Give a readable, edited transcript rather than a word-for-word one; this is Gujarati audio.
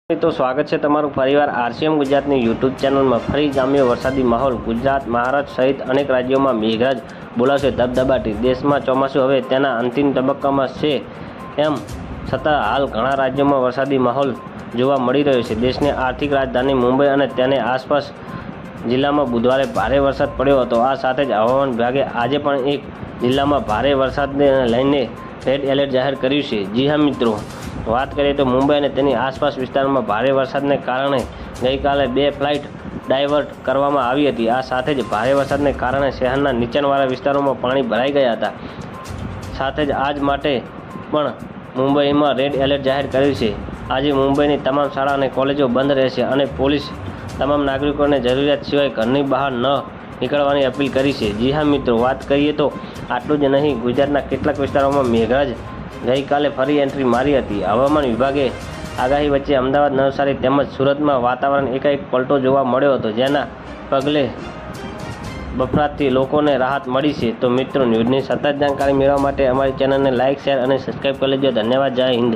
તો સ્વાગત છે તમારું ફરીવાર આરસીએમ ગુજરાતની યુટ્યુબ ચેનલમાં। ફરી જામ્યો વરસાદી માહોલ। ગુજરાત, મહારાષ્ટ્ર સહિત અનેક રાજ્યોમાં મેઘરાજ બોલાવશે ધબધબાટી। દેશમાં ચોમાસું હવે તેના અંતિમ તબક્કામાં છે, એમ છતાં હાલ ઘણા રાજ્યોમાં વરસાદી માહોલ જોવા મળી રહ્યો છે। દેશની આર્થિક રાજધાની મુંબઈ અને તેની આસપાસ જિલ્લામાં બુધવારે ભારે વરસાદ પડ્યો હતો। આ સાથે જ હવામાન વિભાગે આજે પણ એક જિલ્લામાં ભારે વરસાદને લઈને રેડ એલર્ટ જાહેર કર્યું છે। જી હા મિત્રો, વાત કરીએ તો મુંબઈ અને તેની આસપાસ વિસ્તારોમાં ભારે વરસાદને કારણે ગઈકાલે 2 ફ્લાઇટ ડાયવર્ટ કરવામાં આવી હતી। આ સાથે જ ભારે વરસાદને કારણે શહેરના નીચાણવાળા વિસ્તારોમાં પાણી ભરાઈ ગયા હતા। સાથે જ આજ માટે પણ મુંબઈમાં રેડ એલર્ટ જાહેર કર્યું છે। આજે મુંબઈની તમામ શાળા અને કોલેજો બંધ રહેશે અને પોલીસ તમામ નાગરિકોને જરૂરિયાત સિવાય ઘરની બહાર ન નીકળવાની અપીલ કરી છે। જી હા મિત્રો, વાત કરીએ તો આટલું જ નહીં, ગુજરાતના કેટલાક વિસ્તારોમાં મેઘરાજ ગઈકાલે ફરી એન્ટ્રી મારી હતી। હવામાન વિભાગે આગાહી વચ્ચે અમદાવાદ, નવસારી તેમજ સુરતમાં વાતાવરણ એકાએક પલટો જોવા મળ્યો હતો, જેના પગલે બફરાટથી લોકોને રાહત મળી છે। તો મિત્રો, ન્યૂઝની સતત જાણકારી મેળવવા માટે અમારી ચેનલને લાઇક, શેર અને સબસ્ક્રાઈબ કરી લેજો। ધન્યવાદ। જય હિન્દ।